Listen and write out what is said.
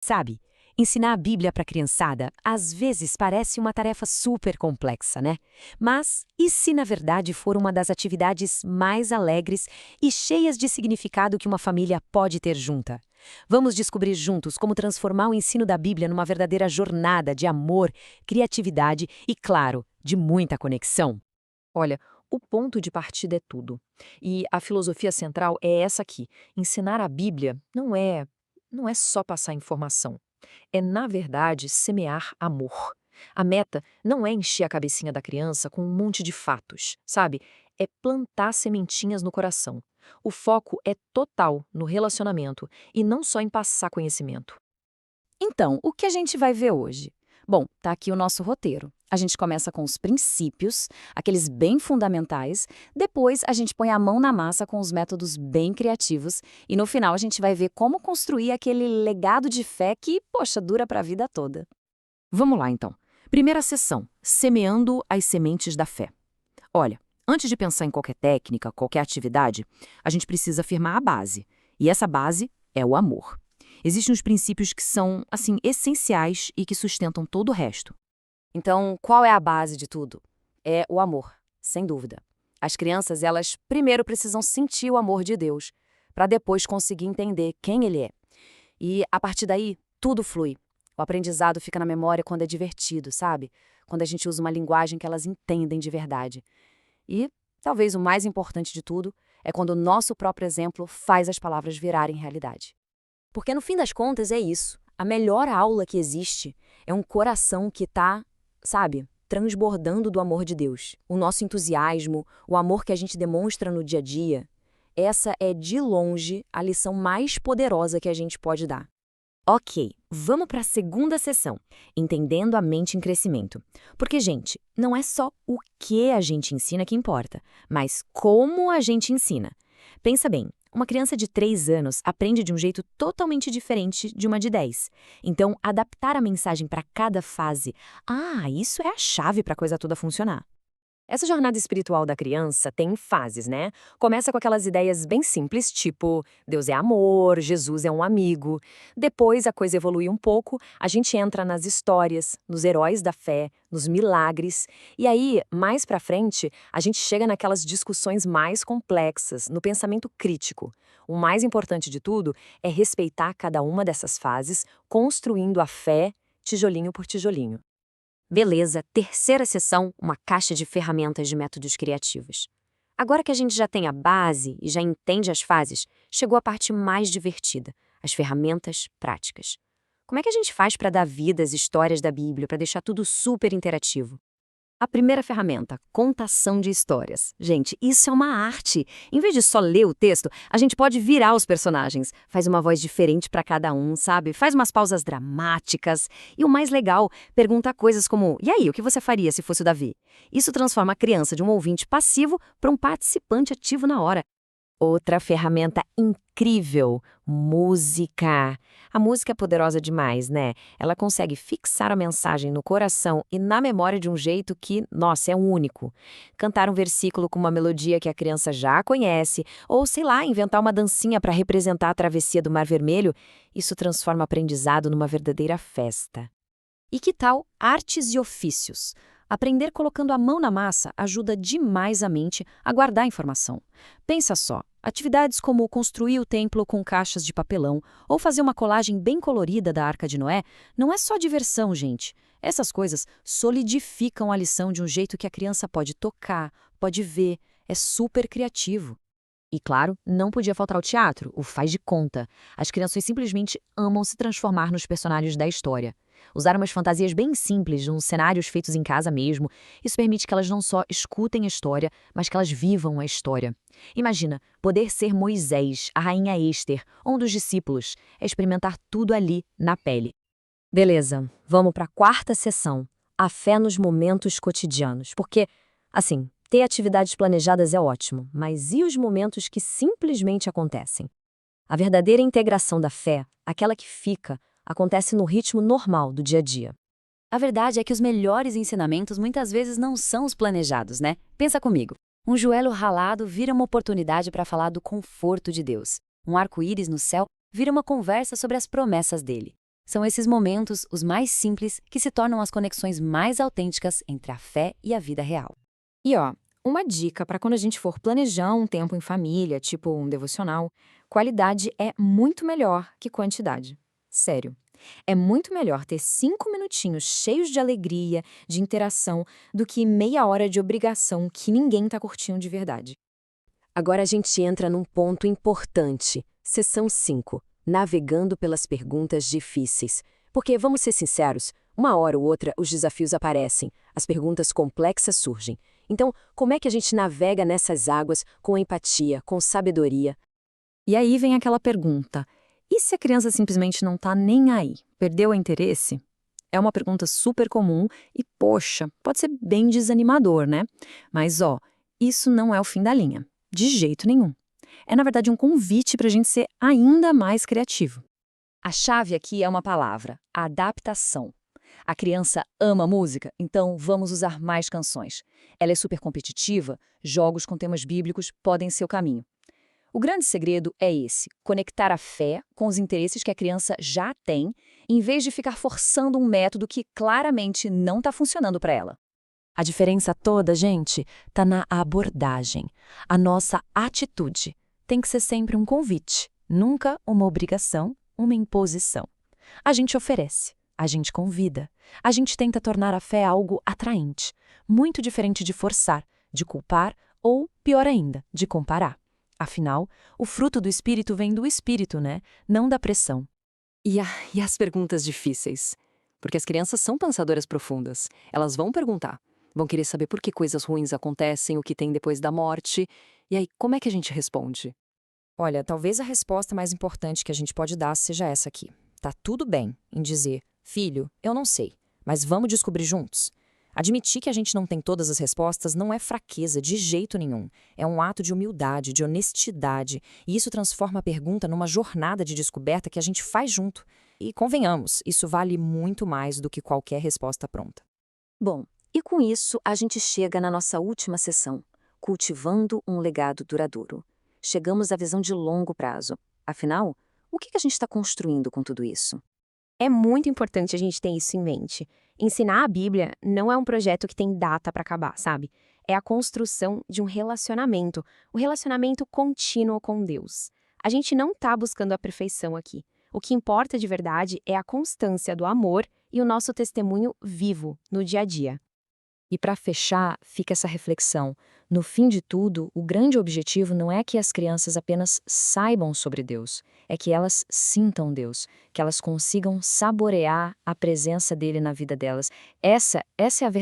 Sabe, ensinar a Bíblia para a criançada às vezes parece uma tarefa super complexa, né? Mas e se na verdade for uma das atividades mais alegres e cheias de significado que uma família pode ter junta? Vamos descobrir juntos como transformar o ensino da Bíblia numa verdadeira jornada de amor, criatividade e, claro, de muita conexão. Olha, o ponto de partida é tudo. E a filosofia central é essa aqui. Ensinar a Bíblia não é só passar informação. É, na verdade, semear amor. A meta não é encher a cabecinha da criança com um monte de fatos, sabe? É plantar sementinhas no coração. O foco é total no relacionamento e não só em passar conhecimento. Então, o que a gente vai ver hoje? Bom, tá aqui o nosso roteiro. A gente começa com os princípios, aqueles bem fundamentais, depois a gente põe a mão na massa com os métodos bem criativos e no final a gente vai ver como construir aquele legado de fé que, poxa, dura para a vida toda. Vamos lá, então. Primeira sessão, semeando as sementes da fé. Olha, antes de pensar em qualquer técnica, qualquer atividade, a gente precisa firmar a base. E essa base é o amor. Existem os princípios que são, assim, essenciais e que sustentam todo o resto. Então, qual é a base de tudo? É o amor, sem dúvida. As crianças, elas primeiro precisam sentir o amor de Deus, para depois conseguir entender quem Ele é. E, a partir daí, tudo flui. O aprendizado fica na memória quando é divertido, sabe? Quando a gente usa uma linguagem que elas entendem de verdade. E, talvez o mais importante de tudo, é quando o nosso próprio exemplo faz as palavras virarem realidade. Porque, no fim das contas, é isso. A melhor aula que existe é um coração que está, sabe, transbordando do amor de Deus. O nosso entusiasmo, o amor que a gente demonstra no dia a dia, essa é, de longe, a lição mais poderosa que a gente pode dar. Ok, vamos para a segunda sessão, entendendo a mente em crescimento. Porque, gente, não é só o que a gente ensina que importa, mas como a gente ensina. Pensa bem, uma criança de 3 anos aprende de um jeito totalmente diferente de uma de 10. Então, adaptar a mensagem para cada fase, isso é a chave para a coisa toda funcionar. Essa jornada espiritual da criança tem fases, né? Começa com aquelas ideias bem simples, tipo Deus é amor, Jesus é um amigo. Depois a coisa evolui um pouco, a gente entra nas histórias, nos heróis da fé, nos milagres. E aí, mais pra frente, a gente chega naquelas discussões mais complexas, no pensamento crítico. O mais importante de tudo é respeitar cada uma dessas fases, construindo a fé tijolinho por tijolinho. Beleza, terceira sessão, uma caixa de ferramentas de métodos criativos. Agora que a gente já tem a base e já entende as fases, chegou a parte mais divertida, as ferramentas práticas. Como é que a gente faz para dar vida às histórias da Bíblia, para deixar tudo super interativo? A primeira ferramenta, contação de histórias. Gente, isso é uma arte. Em vez de só ler o texto, a gente pode virar os personagens. Faz uma voz diferente para cada um, sabe? Faz umas pausas dramáticas. E o mais legal, pergunta coisas como: e aí, o que você faria se fosse o Davi? Isso transforma a criança de um ouvinte passivo para um participante ativo na hora. Outra ferramenta incrível, música. A música é poderosa demais, né? Ela consegue fixar a mensagem no coração e na memória de um jeito que, nossa, é único. Cantar um versículo com uma melodia que a criança já conhece, ou, sei lá, inventar uma dancinha para representar a travessia do Mar Vermelho, isso transforma o aprendizado numa verdadeira festa. E que tal artes e ofícios? Aprender colocando a mão na massa ajuda demais a mente a guardar informação. Pensa só, atividades como construir o templo com caixas de papelão ou fazer uma colagem bem colorida da Arca de Noé não é só diversão, gente. Essas coisas solidificam a lição de um jeito que a criança pode tocar, pode ver, é super criativo. E claro, não podia faltar o teatro, o faz de conta. As crianças simplesmente amam se transformar nos personagens da história. Usar umas fantasias bem simples, uns cenários feitos em casa mesmo, isso permite que elas não só escutem a história, mas que elas vivam a história. Imagina, poder ser Moisés, a rainha Ester, ou um dos discípulos, é experimentar tudo ali, na pele. Beleza, vamos para a quarta sessão, a fé nos momentos cotidianos. Porque, assim, ter atividades planejadas é ótimo, mas e os momentos que simplesmente acontecem? A verdadeira integração da fé, aquela que fica, acontece no ritmo normal do dia a dia. A verdade é que os melhores ensinamentos muitas vezes não são os planejados, né? Pensa comigo. Um joelho ralado vira uma oportunidade para falar do conforto de Deus. Um arco-íris no céu vira uma conversa sobre as promessas dele. São esses momentos, os mais simples, que se tornam as conexões mais autênticas entre a fé e a vida real. E uma dica para quando a gente for planejar um tempo em família, tipo um devocional, qualidade é muito melhor que quantidade. Sério. É muito melhor ter 5 minutinhos cheios de alegria, de interação, do que meia hora de obrigação que ninguém tá curtindo de verdade. Agora a gente entra num ponto importante. Seção 5. Navegando pelas perguntas difíceis. Porque, vamos ser sinceros, uma hora ou outra os desafios aparecem, as perguntas complexas surgem. Então, como é que a gente navega nessas águas com empatia, com sabedoria? E aí vem aquela pergunta: e se a criança simplesmente não tá nem aí? Perdeu o interesse? É uma pergunta super comum e, poxa, pode ser bem desanimador, né? Mas, isso não é o fim da linha. De jeito nenhum. É, na verdade, um convite para a gente ser ainda mais criativo. A chave aqui é uma palavra: adaptação. A criança ama música, então vamos usar mais canções. Ela é super competitiva, jogos com temas bíblicos podem ser o caminho. O grande segredo é esse: conectar a fé com os interesses que a criança já tem, em vez de ficar forçando um método que claramente não está funcionando para ela. A diferença toda, gente, está na abordagem. A nossa atitude tem que ser sempre um convite, nunca uma obrigação, uma imposição. A gente oferece, a gente convida, a gente tenta tornar a fé algo atraente, muito diferente de forçar, de culpar ou, pior ainda, de comparar. Afinal, o fruto do Espírito vem do Espírito, né? Não da pressão. E as perguntas difíceis? Porque as crianças são pensadoras profundas. Elas vão perguntar. Vão querer saber por que coisas ruins acontecem, o que tem depois da morte. E aí, como é que a gente responde? Olha, talvez a resposta mais importante que a gente pode dar seja essa aqui. Tá tudo bem em dizer, filho, eu não sei, mas vamos descobrir juntos. Admitir que a gente não tem todas as respostas não é fraqueza de jeito nenhum. É um ato de humildade, de honestidade, e isso transforma a pergunta numa jornada de descoberta que a gente faz junto. E convenhamos, isso vale muito mais do que qualquer resposta pronta. Bom, e com isso a gente chega na nossa última sessão, cultivando um legado duradouro. Chegamos à visão de longo prazo. Afinal, o que a gente está construindo com tudo isso? É muito importante a gente ter isso em mente. Ensinar a Bíblia não é um projeto que tem data para acabar, sabe? É a construção de um relacionamento contínuo com Deus. A gente não está buscando a perfeição aqui. O que importa de verdade é a constância do amor e o nosso testemunho vivo no dia a dia. E para fechar, fica essa reflexão. No fim de tudo, o grande objetivo não é que as crianças apenas saibam sobre Deus, é que elas sintam Deus, que elas consigam saborear a presença dele na vida delas. Essa é a